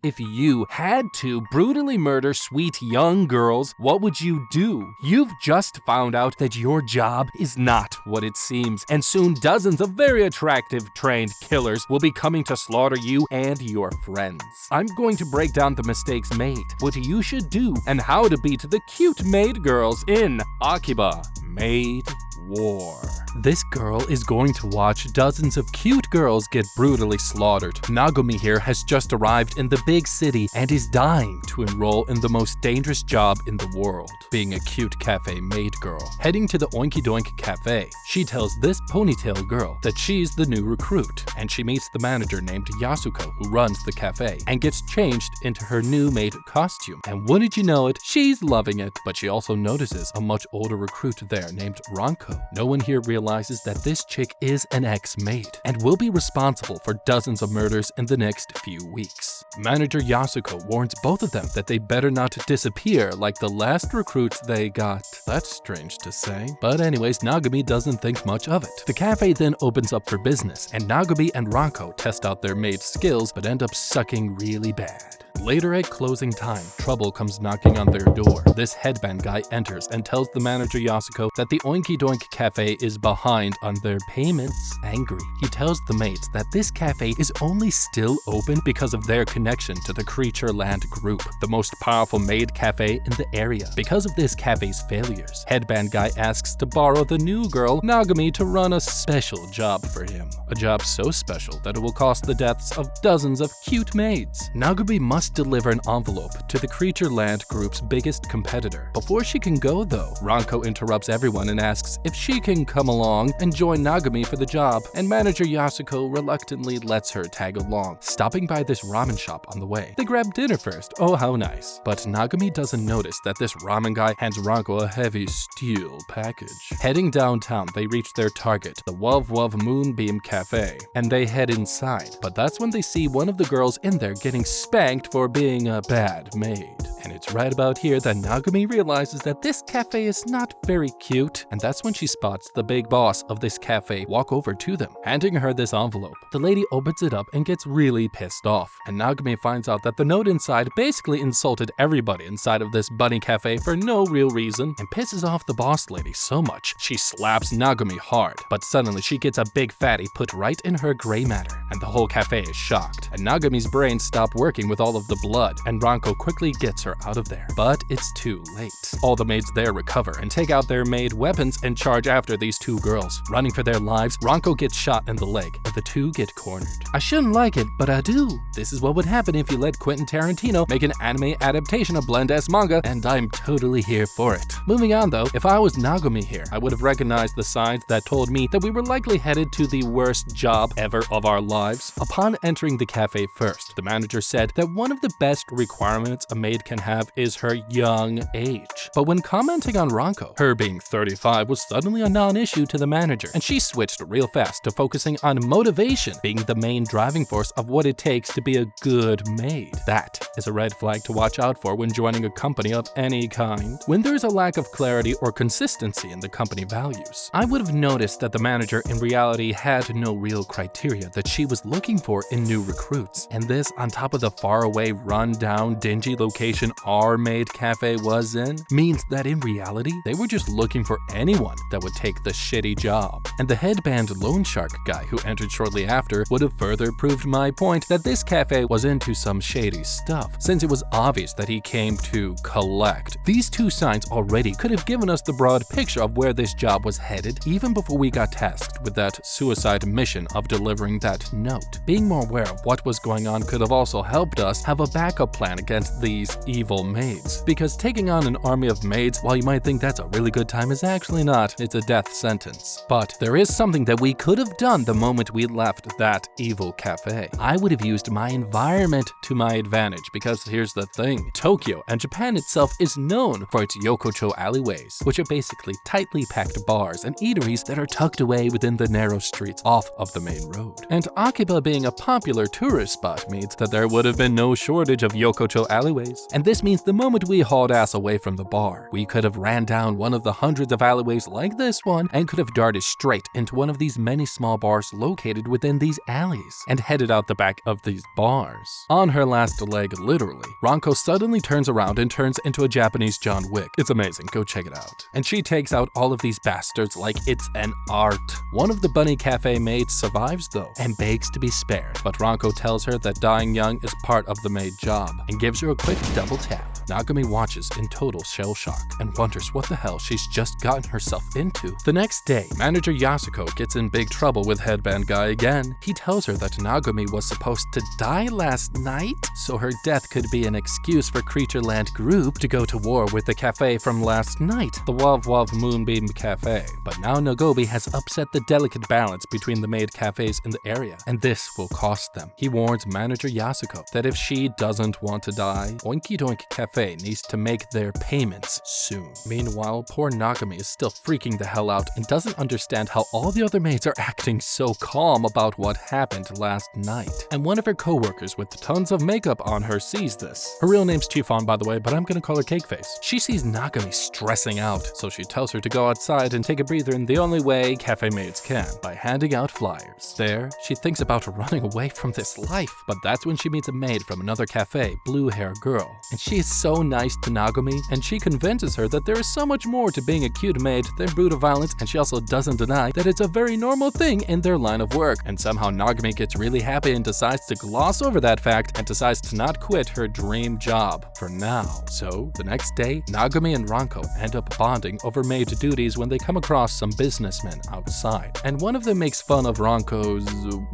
If you had to brutally murder sweet young girls, what would you do? You've just found out that your job is not what it seems, and soon dozens of very attractive trained killers will be coming to slaughter you and your friends. I'm going to break down the mistakes made, what you should do, and how to beat the cute maid girls in Akiba Maid War. This girl is going to watch dozens of cute girls get brutally slaughtered. Nagumi here has just arrived in the big city and is dying to enroll in the most dangerous job in the world, being a cute cafe maid girl. Heading to the Oinky Doink cafe, she tells this ponytail girl that she's the new recruit, and she meets the manager named Yasuko who runs the cafe and gets changed into her new maid costume. And wouldn't you know it, she's loving it, but she also notices a much older recruit there named Ranko. No one here realizes that this chick is an ex-maid and will be responsible for dozens of murders in the next few weeks. Manager Yasuko warns both of them that they better not disappear like the last recruits they got. That's strange to say. But anyways, Nagumi doesn't think much of it. The cafe then opens up for business, and Nagumi and Ranko test out their maid skills but end up sucking really bad. Later at closing time, trouble comes knocking on their door. This headband guy enters and tells the manager Yasuko that the Oinky Doink cafe is behind on their payments. Angry, he tells the maids that this cafe is only still open because of their connection to the Creature Land Group, the most powerful maid cafe in the area. Because of this cafe's failures, headband guy asks to borrow the new girl, Nagumi, to run a special job for him. A job so special that it will cost the deaths of dozens of cute maids. Nagumi must deliver an envelope to the Creature Land Group's biggest competitor. Before she can go though, Ranko interrupts everyone and asks if she can come along and join Nagumi for the job, and manager Yasuko reluctantly lets her tag along, stopping by this ramen shop on the way. They grab dinner first, oh how nice. But Nagumi doesn't notice that this ramen guy hands Ranko a heavy steel package. Heading downtown, they reach their target, the Wuv Wuv Moonbeam Cafe, and they head inside. But that's when they see one of the girls in there getting spanked for being a bad maid. And it's right about here that Nagumi realizes that this cafe is not very cute, and that's when she spots the big boss of this cafe walk over to them, handing her this envelope. The lady opens it up and gets really pissed off, and Nagumi finds out that the note inside basically insulted everybody inside of this bunny cafe for no real reason, and pisses off the boss lady so much she slaps Nagumi hard. But suddenly she gets a big fatty put right in her gray matter, and the whole cafe is shocked, and Nagumi's brain stopped working with all of the blood, and Ranko quickly gets her out of there. But it's too late. All the maids there recover and take out their maid weapons and charge after these two girls. Running for their lives, Ranko gets shot in the leg, and the two get cornered. I shouldn't like it, but I do. This is what would happen if you let Quentin Tarantino make an anime adaptation of Blend-S manga, and I'm totally here for it. Moving on though, if I was Nagumi here, I would have recognized the signs that told me that we were likely headed to the worst job ever of our lives. Upon entering the cafe first, the manager said that one of the best requirements a maid can have is her young age. But when commenting on Ranko, her being 35 was suddenly a non-issue to the manager, and she switched real fast to focusing on motivation being the main driving force of what it takes to be a good maid. That is a red flag to watch out for when joining a company of any kind. When there is a lack of clarity or consistency in the company values, I would have noticed that the manager in reality had no real criteria that she was looking for in new recruits, and this on top of the faraway, run-down, dingy location our maid cafe was in, means that in reality, they were just looking for anyone that would take the shitty job. And the headband loan shark guy who entered shortly after would have further proved my point that this cafe was into some shady stuff, since it was obvious that he came to collect. These two signs already could have given us the broad picture of where this job was headed even before we got tasked with that suicide mission of delivering that note. Being more aware of what was going on could have also helped us have a backup plan against these evil maids, because taking on an army of maids, while you might think that's a really good time, is actually not. It's a death sentence. But there is something that we could have done the moment we left that evil cafe. I would have used my environment to my advantage, because here's the thing. Tokyo and Japan itself is known for its yokocho alleyways, which are basically tightly packed bars and eateries that are tucked away within the narrow streets off of the main road. And Akiba being a popular tourist spot means that there would have been no shortage shortage of Yokocho alleyways. And this means the moment we hauled ass away from the bar, we could have ran down one of the hundreds of alleyways like this one and could have darted straight into one of these many small bars located within these alleys and headed out the back of these bars. On her last leg, literally, Ranko suddenly turns around and turns into a Japanese John Wick. It's amazing, go check it out. And she takes out all of these bastards like it's an art. One of the bunny cafe maids survives though and begs to be spared, but Ranko tells her that dying young is part of the maid job and gives her a quick double tap. Nagami watches in total shell shock and wonders what the hell she's just gotten herself into. The next day, manager Yasuko gets in big trouble with Headband Guy again. He tells her that Nagami was supposed to die last night, so her death could be an excuse for Creatureland Group to go to war with the cafe from last night, the Wav Wav Moonbeam Cafe. But now Nagobi has upset the delicate balance between the maid cafes in the area, and this will cost them. He warns manager Yasuko that if she doesn't want to die, Oinky Doink Cafe needs to make their payments soon. Meanwhile, poor Nagami is still freaking the hell out and doesn't understand how all the other maids are acting so calm about what happened last night. And one of her co-workers with tons of makeup on her sees this. Her real name's Chiffon, by the way, but I'm gonna call her Cakeface. She sees Nagami stressing out, so she tells her to go outside and take a breather in the only way cafe maids can, by handing out flyers. There, she thinks about running away from this life, but that's when she meets a maid from another cafe, Blue Hair Girl, and she is so nice to Nagami, and she convinces her that there is so much more to being a cute maid than brutal violence, and she also doesn't deny that it's a very normal thing in their line of work. And somehow Nagami gets really happy and decides to gloss over that fact and decides to not quit her dream job for now. So the next day, Nagami and Ranko end up bonding over maid duties when they come across some businessmen outside, and one of them makes fun of Ranko's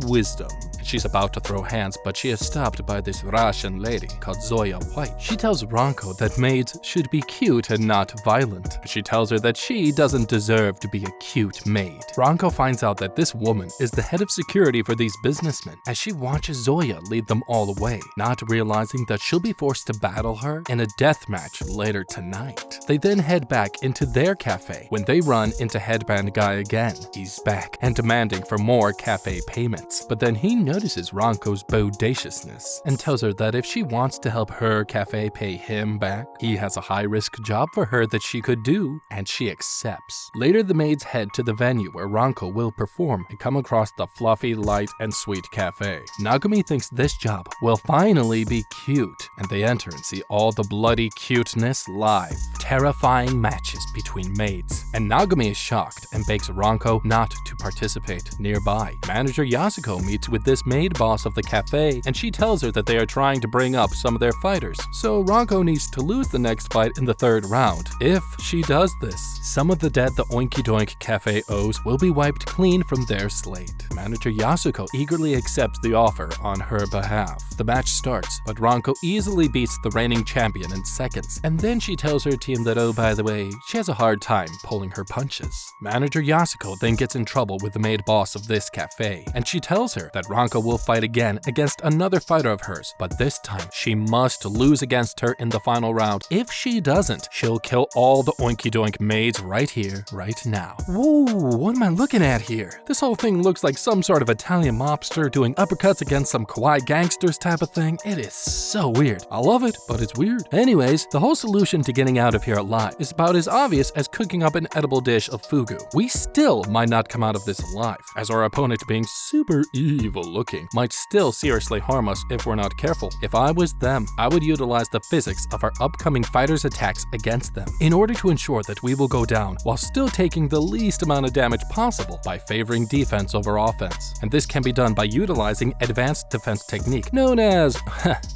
wisdom. She's about to throw hands, but she is stopped by this Russian lady called Zoya White. She tells Ranko that maids should be cute and not violent. She tells her that she doesn't deserve to be a cute maid. Ranko finds out that this woman is the head of security for these businessmen as she watches Zoya lead them all away, not realizing that she'll be forced to battle her in a death match later tonight. They then head back into their cafe when they run into Headband Guy again. He's back and demanding for more cafe payments, but then he notices Ranko's bodaciousness and tells her that if she wants to help her cafe pay him back, he has a high-risk job for her that she could do, and she accepts. Later, the maids head to the venue where Ranko will perform and come across the fluffy, light, and sweet cafe. Nagami thinks this job will finally be cute, and they enter and see all the bloody cuteness live. Terrifying matches between maids, and Nagami is shocked and begs Ranko not to participate nearby. Manager Yasuko meets with this maid boss of the cafe, and she tells her that they are trying to bring up some of their fighters, so Ranko needs to lose the next fight in the third round. If she does this, some of the debt the Oinky Doink Cafe owes will be wiped clean from their slate. Manager Yasuko eagerly accepts the offer on her behalf. The match starts, but Ranko easily beats the reigning champion in seconds, and then she tells her team that, oh, by the way, she has a hard time pulling her punches. Manager Yasuko then gets in trouble with the maid boss of this cafe, and she tells her that Ranko will fight again against another fighter of hers, but this time she must lose against her in the final round. If she doesn't, she'll kill all the Oinky Doink maids right here, right now. Whoa, what am I looking at here? This whole thing looks like some sort of Italian mobster doing uppercuts against some kawaii gangsters type of thing. It is so weird. I love it, but it's weird. Anyways, the whole solution to getting out of here alive is about as obvious as cooking up an edible dish of fugu. We still might not come out of this alive, as our opponent, being super evil looking, might still seriously harm us if we're not careful. If I was them, I would utilize the physics of our upcoming fighters' attacks against them in order to ensure that we will go down while still taking the least amount of damage possible by favoring defense over offense. And this can be done by utilizing advanced defense technique known as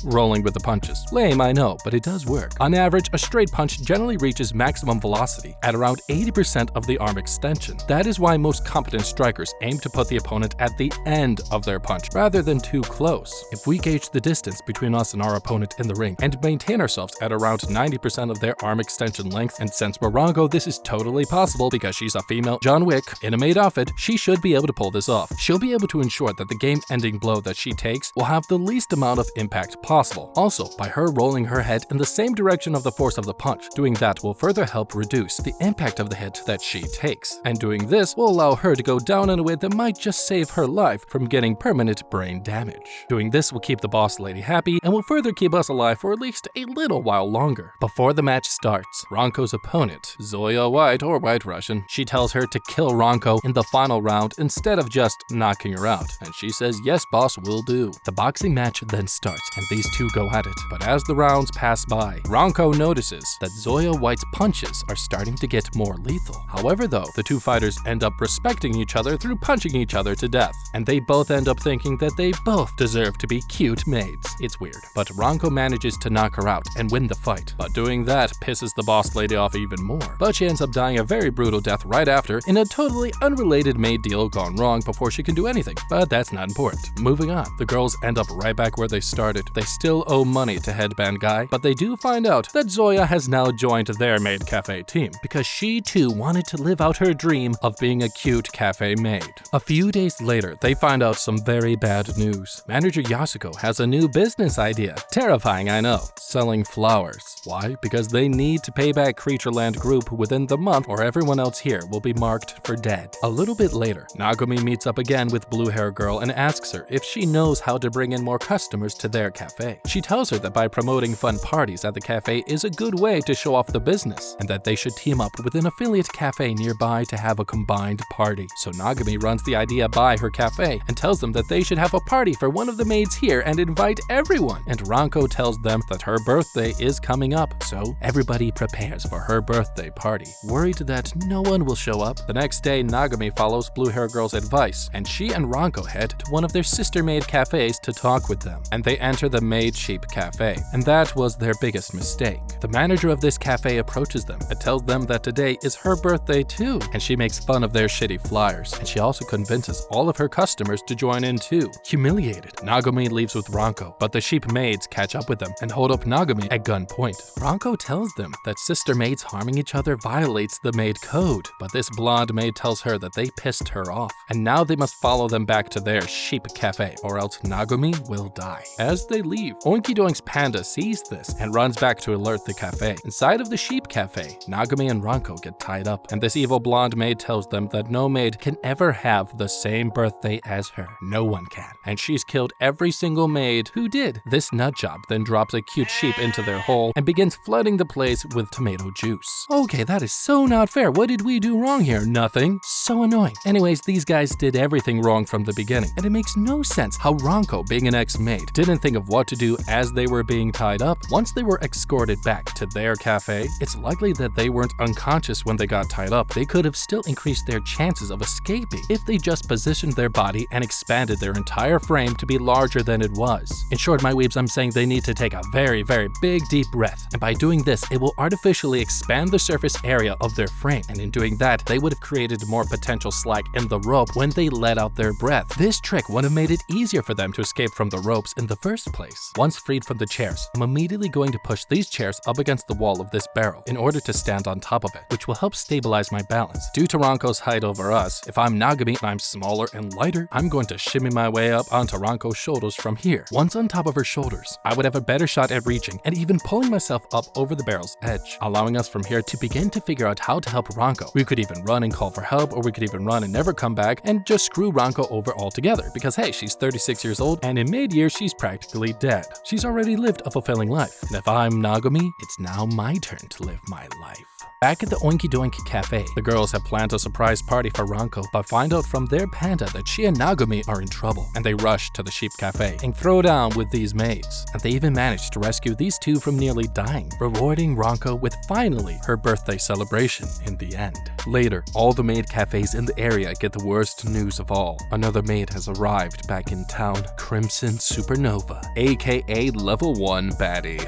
rolling with the punches. Lame, I know, but it does work. On average, a straight punch generally reaches maximum velocity at around 80% of the arm extension. That is why most competent strikers aim to put the opponent at the end of their punch rather than too close. If we gauge the distance between us and our opponent in the ring and maintain ourselves at around 90% of their arm extension length, and since Morango this is totally possible because she's a female John Wick in a maid outfit, she should be able to pull this off. She'll be able to ensure that the game-ending blow that she takes will have the least amount of impact possible. Also, by her rolling her head in the same direction of the force of the punch, doing doing that will further help reduce the impact of the hit that she takes. And doing this will allow her to go down in a way that might just save her life from getting permanent brain damage. Doing this will keep the boss lady happy and will further keep us alive for at least a little while longer. Before the match starts, Ranko's opponent, Zoya White or White Russian, she tells her to kill Ranko in the final round instead of just knocking her out, and she says yes boss, will do. The boxing match then starts and these two go at it, but as the rounds pass by, Ranko notices that Zoya White's punches are starting to get more lethal. However though, the two fighters end up respecting each other through punching each other to death, and they both end up thinking that they both deserve to be cute maids. It's weird, but Ranko manages to knock her out and win the fight, but doing that pisses the boss lady off even more. But she ends up dying a very brutal death right after in a totally unrelated maid deal gone wrong before she can do anything, but that's not important. Moving on, the girls end up right back where they started. They still owe money to Headband Guy, but they do find out that Zoya has now joined their maid cafe team because she too wanted to live out her dream of being a cute cafe maid. A few days later, they find out some very bad news. Manager Yasuko has a new business idea. Terrifying, I know. Selling flowers. Why? Because they need to pay back Creatureland Group within the month or everyone else here will be marked for dead. A little bit later, Nagumi meets up again with Blue Hair Girl and asks her if she knows how to bring in more customers to their cafe. She tells her that by promoting fun parties at the cafe is a good way to show off the business, and that they should team up with an affiliate cafe nearby to have a combined party. So Nagumi runs the idea by her cafe and tells them that they should have a party for one of the maids here and invite everyone. And Ranko tells them that her birthday is coming up, so everybody prepares for her birthday party. Worried that no one will show up, the next day Nagumi follows Blue Hair Girl's advice, and she and Ranko head to one of their sister maid cafes to talk with them, and they enter the Maid Sheep Cafe, and that was their biggest mistake. The manager of this cafe approaches them and tells them that today is her birthday too, and she makes fun of their shitty flyers, and she also convinces all of her customers to join in too. Humiliated, Nagumi leaves with Ranko, but the sheep maids catch up with them and hold up Nagumi at gunpoint. Ranko tells them that sister maids harming each other violates the maid code, but this blonde maid tells her that they pissed her off, and now they must follow them back to their sheep cafe, or else Nagumi will die. As they leave, Oinky Doink's panda sees this and runs back to alert the cafe. Inside of the sheep cafe, Nagumi and Ranko get tied up, and this evil blonde maid tells them that no maid can ever have the same birthday as her. No one can. And she's killed every single maid who did. This nutjob then drops a cute sheep into their hole and begins flooding the place with tomato juice. Okay, that is so not fair. What did we do wrong here? Nothing. So annoying. Anyways, these guys did everything wrong from the beginning, and it makes no sense how Ranko, being an ex-maid, didn't think of what to do as they were being tied up. Once they were escorted back to their cafe, it's likely that they weren't unconscious when they got tied up. They could have still increased their chances of escaping if they just positioned their body and expanded their entire frame to be larger than it was. In short, my weebs, I'm saying they need to take a very, very big deep breath, and by doing this, it will artificially expand the surface area of their frame, and in doing that, they would have created more potential slack in the rope when they let out their breath. This trick would have made it easier for them to escape from the ropes in the first place. Once freed from the chairs, I'm immediately going to push these chairs up against the wall of this barrel in order to stand on top of it, which will help stabilize my balance. Due to Ranko's height over us, if I'm Nagumi and I'm smaller and lighter, I'm going to shimmy my way up onto Ranko's shoulders from here. Once on top of her shoulders, I would have a better shot at reaching and even pulling myself up over the barrel's edge, allowing us from here to begin to figure out how to help Ranko. We could even run and call for help, or we could even run and never come back and just screw Ranko over altogether, because hey, she's 36 years old and in mid-year she's practically dead. She's already lived a fulfilling life, and if I'm Nagumi, it's now my turn to live my life. Back at the Oinky Doink Cafe, the girls have planned a surprise party for Ranko, but find out from their panda that she and Nagumi are in trouble, and they rush to the Sheep Cafe and throw down with these maids, and they even manage to rescue these two from nearly dying, rewarding Ranko with finally her birthday celebration in the end. Later, all the maid cafes in the area get the worst news of all. Another maid has arrived back in town, Crimson Supernova, aka Level 1 baddie.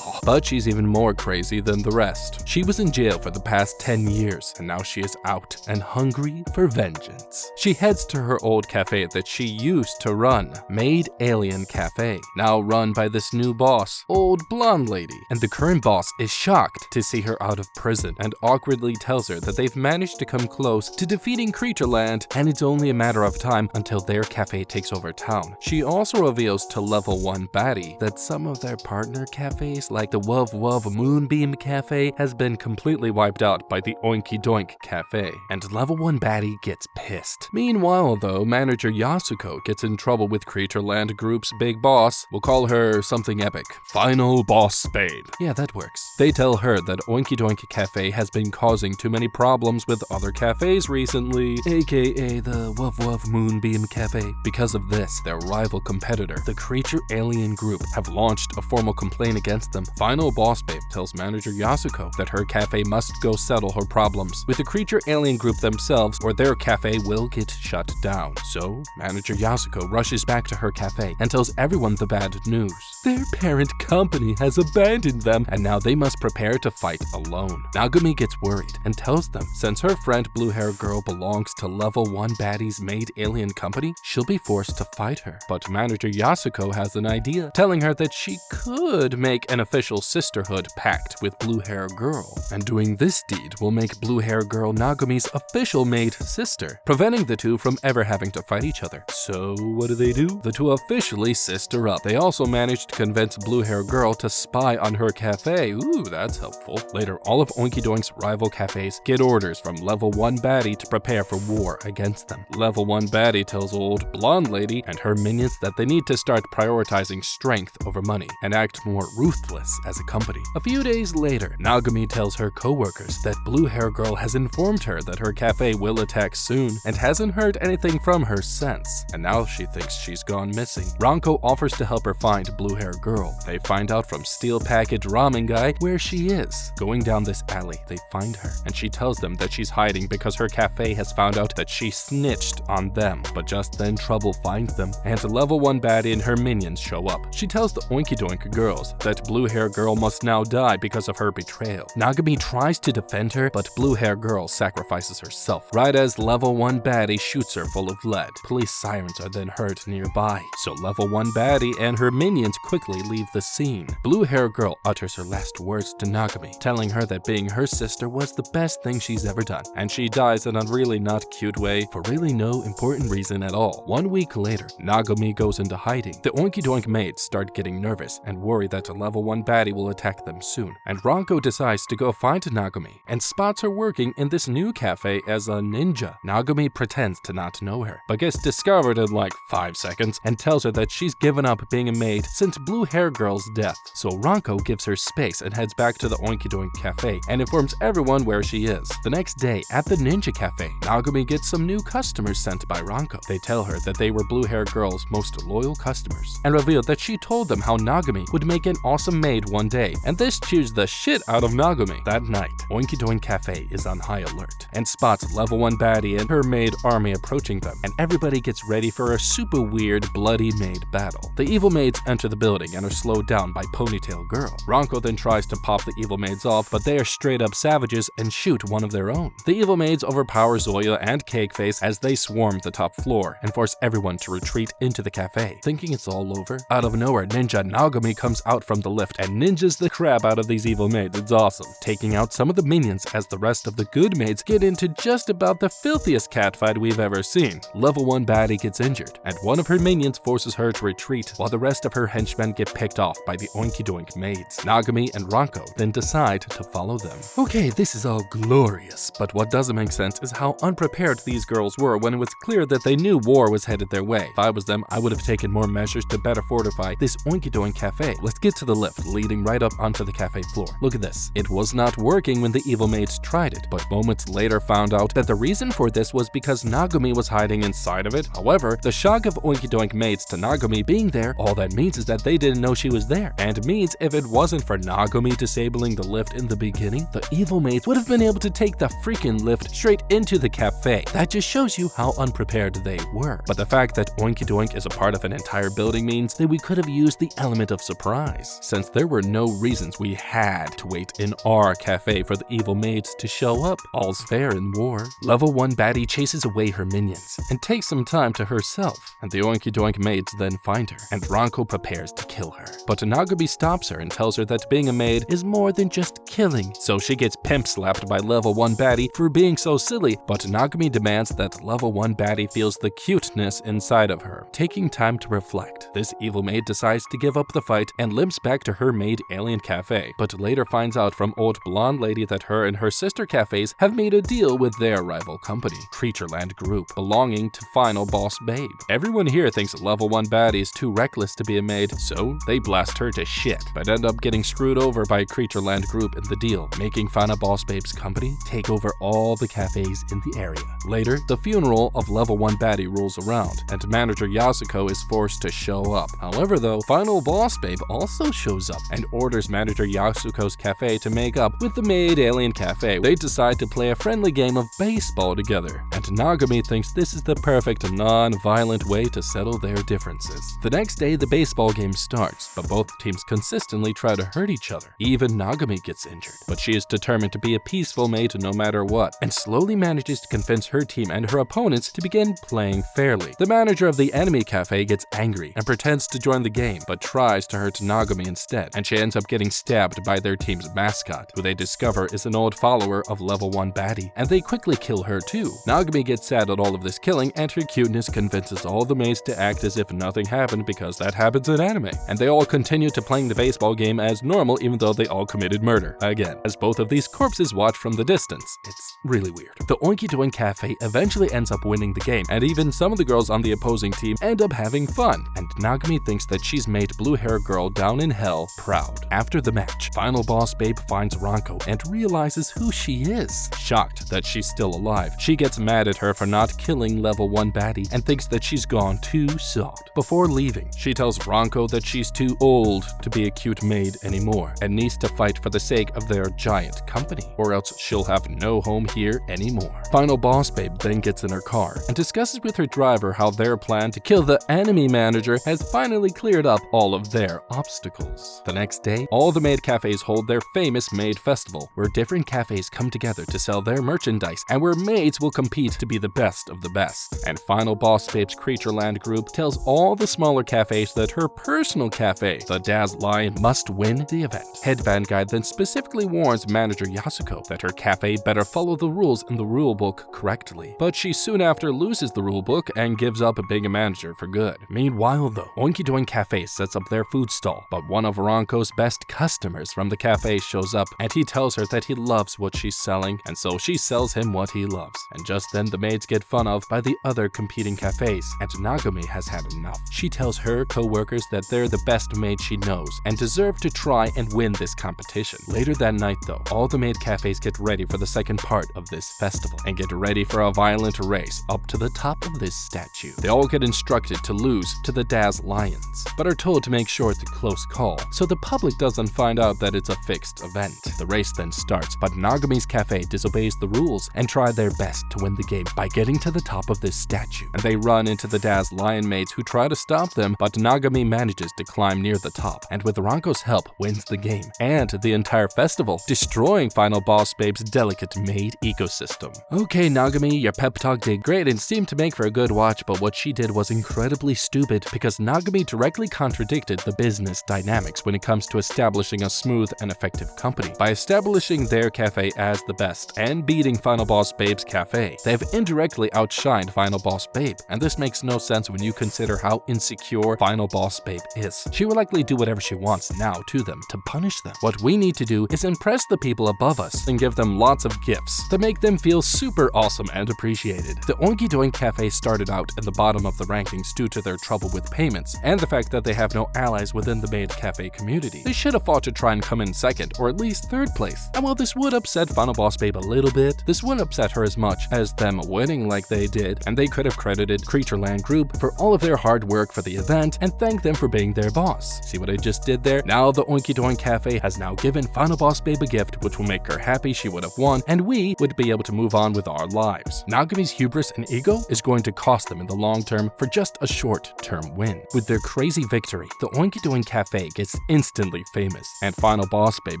But she's even more crazy than the rest. She was in jail for the past 10 years, and now she is out and hungry for vengeance. She heads to her old cafe that she used to run, Maid Alien Cafe, now run by this new boss, old blonde lady. And the current boss is shocked to see her out of prison and awkwardly tells her that they've managed to come close to defeating Creatureland, and it's only a matter of time until their cafe takes over town. She also reveals to Level 1 baddie that some of their partner cafes, like the Wuv Wuv Moon Moonbeam Cafe has been completely wiped out by the Oinky Doink Cafe, and Level 1 baddie gets pissed. Meanwhile, though, manager Yasuko gets in trouble with Creatureland Group's big boss. We'll call her something epic. Final Boss Babe. Yeah, that works. They tell her that Oinky Doink Cafe has been causing too many problems with other cafes recently, aka the Wuff Wuff Moonbeam Cafe. Because of this, their rival competitor, the Creature Alien Group, have launched a formal complaint against them. Final Boss Babe tells manager Yasuko that her cafe must go settle her problems with the Creature Alien Group themselves, or their cafe will get shut down. So, manager Yasuko rushes back to her cafe and tells everyone the bad news. Their parent company has abandoned them, and now they must prepare to fight alone. Nagumi gets worried and tells them since her friend Blue Hair Girl belongs to Level 1 baddie's maid alien company, she'll be forced to fight her. But manager Yasuko has an idea, telling her that she could make an official sisterhood pact with Blue Hair Girl, and doing this deed will make Blue Hair Girl Nagumi's official maid sister, preventing the two from ever having to fight each other. So what do? The two officially sister up. They also managed to convince Blue Hair Girl to spy on her cafe. Ooh, that's helpful. Later, all of Oinky Doink's rival cafes get orders from Level 1 baddie to prepare for war against them. Level 1 baddie tells old blonde lady and her minions that they need to start prioritizing strength over money and act more ruthless as a company. A few days later, Nagumi tells her co-workers that Blue Hair Girl has informed her that her cafe will attack soon and hasn't heard anything from her since, and now she thinks she's gone missing. Ranko offers to help her find Blue Hair Girl. They find out from Steel Package Ramen Guy where she is. Going down this alley, they find her, and she tells them that she's hiding because her cafe has found out that she snitched on them. But just then trouble finds them, and Level 1 baddie and her minions show up. She tells the Oinky Doink girls that Blue Hair Girl must now die because of her betrayal. Nagumi tries to defend her, but Blue Hair Girl sacrifices herself, right as Level 1 baddie shoots her full of lead. Police sirens are then heard nearby, so Level 1 baddie and her minions quickly leave the scene. Blue Hair Girl utters her last words to Nagumi, telling her that being her sister was the best thing she's ever done, and she dies in a really not cute way for really no important reason at all. 1 week later, Nagumi goes into hiding. The Oinky Doink maids start getting nervous and worry that a Level 1 baddie will attack them soon, and Ranko decides to go find Nagumi and spots her working in this new cafe as a ninja. Nagumi pretends to not know her, but gets discovered in like 5 seconds and tells her that she's given up being a maid since Blue Hair Girl's death. So Ranko gives her space and heads back to the Oinky Doink cafe and informs everyone where she is. The next day, at the Ninja Cafe, Nagumi gets some new customers sent by Ranko. They tell her that they were Blue Hair Girl's most loyal customers and reveal that she told them how Nagumi would make an awesome maid one day, and this cheers the shit out of Nagumi. That night, Oinky Doink Cafe is on high alert and spots Level 1 baddie and her maid army approaching them, and everybody gets ready for a super weird bloody maid battle. The evil maids enter the building and are slowed down by Ponytail Girl. Ranko then tries to pop the evil maids off, but they are straight up savages and shoot one of their own. The evil maids overpower Zoya and Cakeface as they swarm the top floor and force everyone to retreat into the cafe. Thinking it's all over, out of nowhere Ninja Nagumi comes out from the lift and ninjas the crap out of these evil maids. It's awesome, taking out some of the minions as the rest of the good maids get into just about the filthiest catfight we've ever seen. Level 1 baddie gets injured, and one of her minions forces her to retreat, while the rest of her henchmen get picked off by the Oinky Doink maids. Nagumi and Ranko then decide to follow them. Okay, this is all glorious, but what doesn't make sense is how unprepared these girls were when it was clear that they knew war was headed their way. If I was them, I would have taken more measures to better fortify this Oinky Doink cafe. Let's get to the lift leading right up onto the cafe floor. Look at this. It was not working when the evil maids tried it, but moments later found out that the reason for this was because Nagumi was hiding inside of it. However, the shock of Oinky Doink maids to Nagumi being there, all that means is that they didn't know she was there, and means if it wasn't for Nagumi disabling the lift in the beginning, the evil maids would have been able to take the freaking lift straight into the cafe. That just shows you how unprepared they were. But the fact that Oinky Doink is a part of an entire building means that we could have used the element of surprise, since there were no reasons we had to wait in our cafe for the evil maids to show up. All's fair in war. Level 1 baddie chases away her minions and takes some time to herself, and the Oinky Doink maids then find her, and Ranko prepares to kill her. But Nagumi stops her and tells her that being a maid is more than just killing, so she gets pimp slapped by Level 1 baddie for being so silly, but Nagumi demands that Level 1 baddie feels the cuteness inside of her. Taking time to reflect, this evil maid decides to give up the fight and limps back to her maid alien cafe. cafe, but later finds out from old blonde lady that her and her sister cafes have made a deal with their rival company, Creatureland Group, belonging to Final Boss Babe. Everyone here thinks level 1 baddie is too reckless to be a maid, so they blast her to shit, but end up getting screwed over by Creatureland Group in the deal, making Final Boss Babe's company take over all the cafes in the area. Later, the funeral of level 1 baddie rolls around, and manager Yasuko is forced to show up. However though, Final Boss Babe also shows up and orders manager Yasuko's cafe to make up with the maid Alien Cafe. They decide to play a friendly game of baseball together, and Nagami thinks this is the perfect non-violent way to settle their differences. The next day, the baseball game starts, but both teams consistently try to hurt each other. Even Nagami gets injured, but she is determined to be a peaceful maid no matter what, and slowly manages to convince her team and her opponents to begin playing fairly. The manager of the enemy cafe gets angry and pretends to join the game, but tries to hurt Nagami instead, and she ends up getting stabbed by their team's mascot, who they discover is an old follower of level 1 baddie, and they quickly kill her too. Nagami gets sad at all of this killing, and her cuteness convinces all the maids to act as if nothing happened because that happens in anime, and they all continue to playing the baseball game as normal even though they all committed murder again, as both of these corpses watch from the distance. It's really weird. The Oinky Doink Cafe eventually ends up winning the game, and even some of the girls on the opposing team end up having fun, and Nagami thinks that she's made blue hair girl down in hell proud. After the match, Final Boss Babe finds Ranko and realizes who she is. Shocked that she's still alive, she gets mad at her for not killing level 1 baddie and thinks that she's gone too soft. Before leaving, she tells Ranko that she's too old to be a cute maid anymore and needs to fight for the sake of their giant company, or else she'll have no home here anymore. Final Boss Babe then gets in her car and discusses with her driver how their plan to kill the enemy manager has finally cleared up all of their obstacles. The next day, all the maid cafes hold their famous maid festival, where different cafes come together to sell their merchandise and where maids will compete to be the best of the best. And Final Boss Babe's Creatureland Group tells all the smaller cafes that her personal cafe, the Daz Lion, must win the event. Headband Guy then specifically warns manager Yasuko that her cafe better follow the rules in the rulebook correctly, but she soon after loses the rulebook and gives up being a manager for good. Meanwhile though, Oinky Doink Cafe sets up their food stall, but one of Ranko's best customers from the cafe shows up, and he tells her that he loves what she's selling, and so she sells him what he loves. And just then the maids get fun of by the other competing cafes, and Nagami has had enough. She tells her co-workers that they're the best maid she knows and deserve to try and win this competition. Later that night though, all the maid cafes get ready for the second part of this festival and get ready for a violent race up to the top of this statue. They all get instructed to lose to the Daz Lions, but are told to make sure it's a close call, so the public doesn't find out that it's a fixed event. The race then starts, but Nagami's cafe disobeys the rules and try their best to win the game by getting to the top of this statue. And they run into the Daz Lion maids who try to stop them, but Nagami manages to climb near the top, and with Ranko's help wins the game and the entire festival, destroying Final Boss Babe's delicate maid ecosystem. Okay Nagami, your pep talk did great and seemed to make for a good watch, but what she did was incredibly stupid because Nagami directly contradicted the business dynamics when it comes to establishing a smooth and effective company. By establishing their cafe as the best and beating Final Boss Babe's cafe, they've indirectly outshined Final Boss Babe, and this makes no sense when you consider how insecure Final Boss Babe is. She will likely do whatever she wants now to them to punish them. What we need to do is impress the people above us and give them lots of gifts to make them feel super awesome and appreciated. The Oinky Doink Cafe started out at the bottom of the rankings due to their trouble with payments and the fact that they have no allies within the maid cafe community. They should have fought to try and come in second or at least third place. And while this would upset Final Boss Babe a little bit, this wouldn't upset her as much as them winning like they did, and they could have credited Creatureland Group for all of their hard work for the event and thanked them for being their boss. See what I just did there? Now the Oinky Doink Cafe has now given Final Boss Babe a gift which will make her happy she would have won, and we would be able to move on with our lives. Nagami's hubris and ego is going to cost them in the long term for just a short-term win. With their crazy victory, the Oinky Doink Cafe gets instantly famous, and Final Boss Babe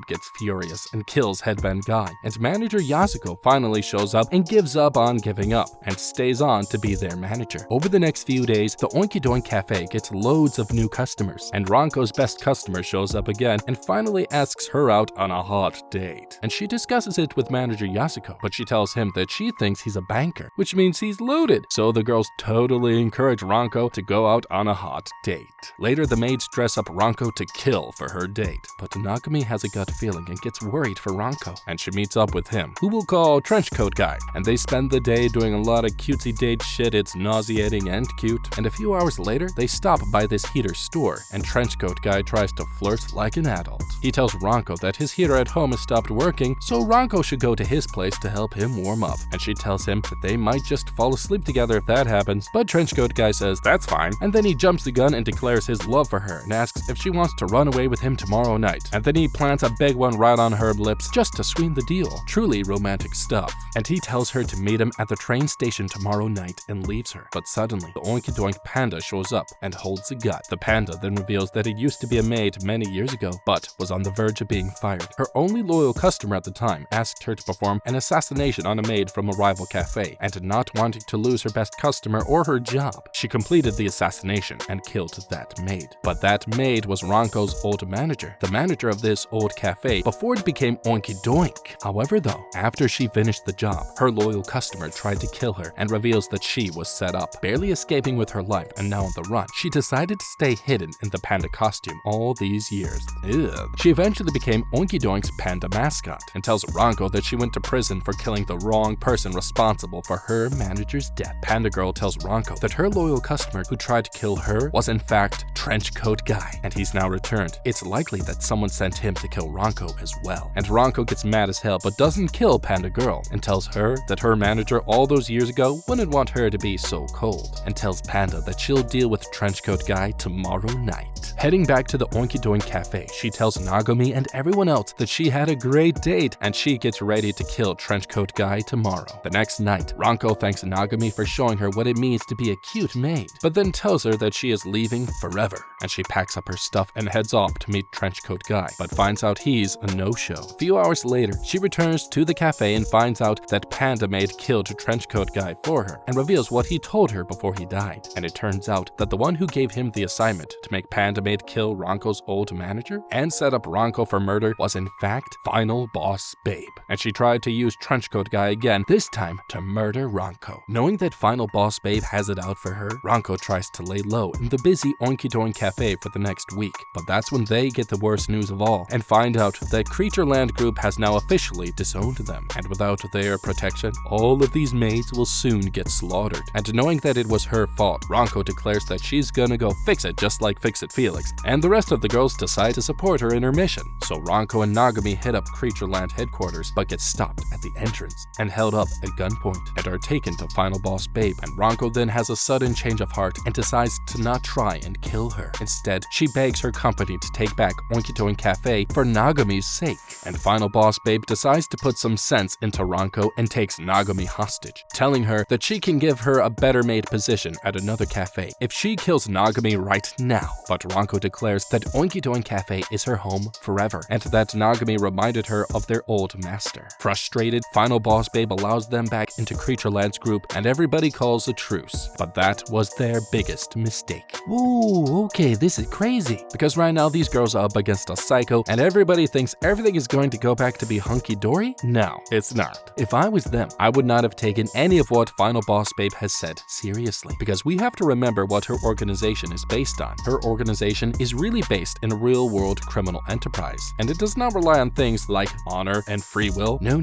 gets furious and kills Headband Guy, and manager Yasuko finally shows up and gives up on giving up, and stays on to be their manager. Over the next few days, the Oinky Doink Cafe gets loads of new customers, and Ranko's best customer shows up again and finally asks her out on a hot date. And she discusses it with manager Yasuko, but she tells him that she thinks he's a banker, which means he's loaded. So the girls totally encourage Ranko to go out on a hot date. Later, the maids dress up Ranko to kill for her date, but Nagami has a gut feeling and gets worried for Ranko, and she meets up with him, who we'll call Trenchcoat Guy, and they spend the day doing a lot of cutesy date shit. It's nauseating and cute, and a few hours later, they stop by this heater store, and Trenchcoat Guy tries to flirt like an adult. He tells Ranko that his heater at home has stopped working, so Ranko should go to his place to help him warm up, and she tells him that they might just fall asleep together if that happens, but Trenchcoat Guy says that's fine, and then he jumps the gun and declares his love for her and asks if she wants to run away with him tomorrow night, and then he plants a big one right on her lips just to sweeten the deal. Truly romantic stuff. And he tells her to meet him at the train station tomorrow night and leaves her. But suddenly, the Oinky Doink Panda shows up and holds a gun. The panda then reveals that it used to be a maid many years ago, but was on the verge of being fired. Her only loyal customer at the time asked her to perform an assassination on a maid from a rival cafe, and not wanting to lose her best customer or her job, she completed the assassination and killed that maid. But that maid was Ranko's old manager, the manager of this old cafe before it became Oinky Doink. However though, after she finished the job, her loyal customer tried to kill her and reveals that she was set up. Barely escaping with her life and now on the run, she decided to stay hidden in the panda costume all these years. Ugh. She eventually became Oinky Doink's panda mascot and tells Ranko that she went to prison for killing the wrong person responsible for her manager's death. Panda Girl tells Ranko that her loyal customer who tried to kill her was in fact Trenchcoat Guy, and he's now returned. It's likely that someone sent him to kill Ranko as well. And Ranko gets mad as hell but doesn't kill Panda Girl and tells her that her manager all those years ago wouldn't want her to be so cold, and tells Panda that she'll deal with Trenchcoat Guy tomorrow night. Heading back to the Oinky Doink Cafe, she tells Nagami and everyone else that she had a great date and she gets ready to kill Trenchcoat Guy tomorrow. The next night, Ranko thanks Nagami for showing her what it means to be a cute maid, but then tells her that she is leaving forever, and she packs up her stuff and heads off to meet Trenchcoat Guy, but finds out he's a no-show. A few hours later, she returns to the cafe and finds out that Panda Maid killed Trenchcoat Guy for her, and reveals what he told her before he died. And it turns out that the one who gave him the assignment to make Panda Maid kill Ranko's old manager and set up Ranko for murder was in fact Final Boss Babe. And she tried to use Trenchcoat Guy again, this time to murder Ranko. Knowing that Final Boss Babe has it out for her, Ranko tries to lay low in the busy Oinky Doink Cafe for the next week. But that's when they get the worst news of all and find out that Creatureland Group has now officially disowned them. And without their protection, all of these maids will soon get slaughtered. And knowing that it was her fault, Ranko declares that she's gonna go fix it just like Fix-It Felix. And the rest of the girls decide to support her in her mission. So Ranko and Nagami hit up Creatureland headquarters but get stopped at the entrance and held up at gunpoint and are taken to Final Boss Babe. And Ranko then has a sudden change of heart and decides to not try and kill her. Instead, she begs her company to take back Oinky Doink Cafe for Nagami's sake. And Final Boss Babe decides to put some sense into Ranko and takes Nagami hostage, telling her that she can give her a better maid position at another cafe if she kills Nagami right now. But Ranko declares that Oinky Doink Cafe is her home forever, and that Nagami reminded her of their old master. Frustrated, Final Boss Babe allows them back into Creatureland's group and everybody calls a truce. But that was their biggest mistake. Ooh, okay, this is crazy. Because right now these girls are up against a psycho and everybody thinks everything is going to go back to be hunky-dory? No, it's not. If I was them, I would not have taken any of what Final Boss Babe has said seriously, because we have to remember what her organization is based on. Her organization is really based in a real-world criminal enterprise, and it does not rely on things like honor and free will. No.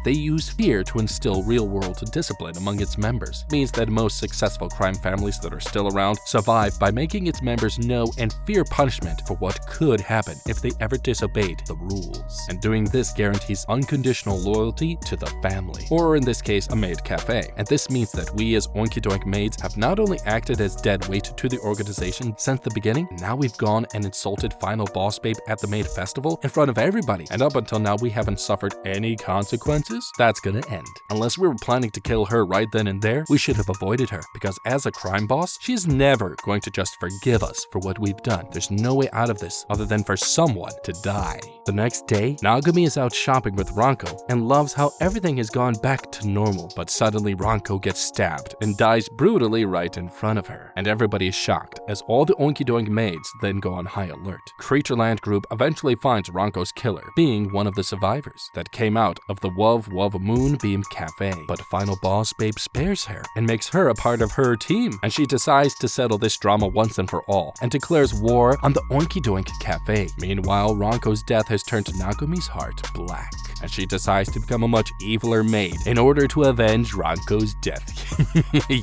They use fear to instill real-world discipline among its members. It means that most successful crime families that are still around survive by making its members know and fear punishment for what could happen if they ever disobeyed the rules. And doing this guarantees unconditional loyalty to the family, or in this case, a maid cafe. And this means that we as Oinky Doink maids have not only acted as dead weight to the organization since the beginning, now we've gone and insulted Final Boss Babe at the maid festival in front of everybody, and up until now we haven't suffered any consequences. That's gonna end. Unless we were planning to kill her right then and there, we should have avoided her, because as a crime boss, she's never going to just forgive us for what we've done. There's no way out of this other than for someone to die. The next day, Nagami is out shopping with Ranko and loves how everything has gone back to normal, but suddenly Ranko gets stabbed and dies brutally right in front of her. And everybody is shocked as all the Oinky Doink maids then go on high alert. Creatureland Group eventually finds Ranko's killer, being one of the survivors that came out of the Wuv Moonbeam Cafe. But Final Boss Babe spares her and makes her a part of her team, and she decides to settle this drama once and for all and declares war on the Oinky Doink Cafe. Meanwhile, Meanwhile, Ranko's death has turned Nagumi's heart black, and she decides to become a much eviler maid in order to avenge Ranko's death.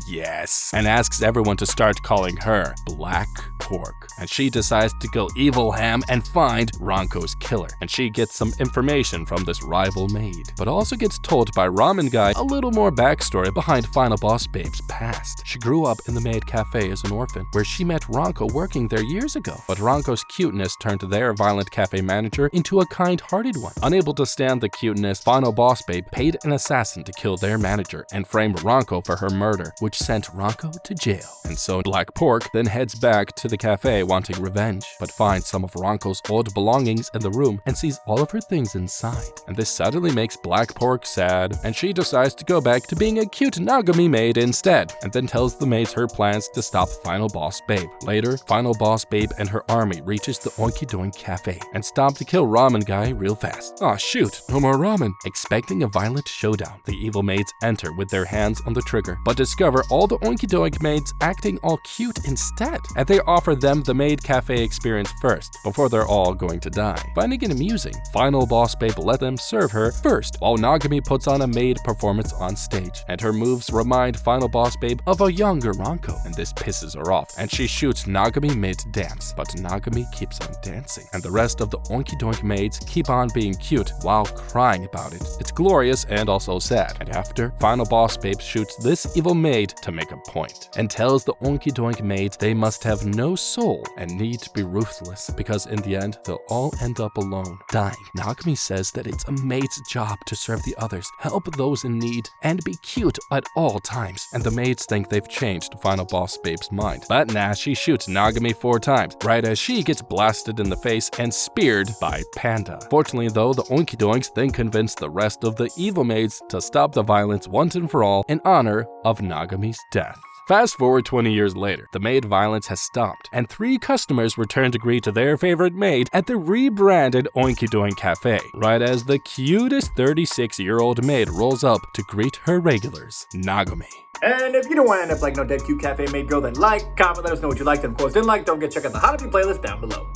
Yes. And asks everyone to start calling her Black Pork. And she decides to go evil ham and find Ranko's killer. And she gets some information from this rival maid, but also gets told by Ramen Guy a little more backstory behind Final Boss Babe's past. She grew up in the maid cafe as an orphan, where she met Ranko working there years ago. But Ranko's cuteness turned their violent cafe manager into a kind-hearted one. Unable to stand the cuteness, Final Boss Babe paid an assassin to kill their manager and framed Ranko for her murder, which sent Ranko to jail. And so Black Pork then heads back to the cafe wanting revenge, but finds some of Ranko's old belongings in the room and sees all of her things inside. And this suddenly makes Black Pork sad, and she decides to go back to being a cute Nagumi maid instead, and then tells the maids her plans to stop Final Boss Babe. Later, Final Boss Babe and her army reaches the Oinky Doink Cafe and stop to kill Ramen Guy real fast. Aw shoot, no more ramen. Expecting a violent showdown, the evil maids enter with their hands on the trigger, but discover all the Oinky Doink maids acting all cute instead, and they offer them the maid cafe experience first, before they're all going to die. Finding it amusing, Final Boss Babe let them serve her first, while Nagumi puts on a maid performance on stage, and her moves remind Final Boss Babe of a younger Ranko, and this pisses her off, and she shoots Nagumi mid-dance, but Nagumi keeps on dancing, and the rest of the Oinky Doink maids keep on being cute while crying about it. It's glorious and also sad, and after, Final Boss Babe shoots this evil maid to make a point, and tells the Oinky Doink maids they must have no soul and need to be ruthless, because in the end, they'll all end up alone, dying. Nagumi says that it's a maid's job to serve the others, help those in need, and be cute at all times, and the maids think they've changed Final Boss Babe's mind. But nah, she shoots Nagumi 4 times, right as she gets blasted in the face and speared by Panda. Fortunately though, the Oinky Doinks then convince the rest of the evil maids to stop the violence once and for all in honor of Nagumi's death. Fast forward 20 years later, the maid violence has stopped, and 3 customers return to greet their favorite maid at the rebranded Oinky Doink Cafe, right as the cutest 36-year-old maid rolls up to greet her regulars, Nagumi. And if you don't want to end up like no dead cute cafe maid girl, then like, comment, let us know what you liked, and of course, didn't like, don't forget to check out the How to Be playlist down below.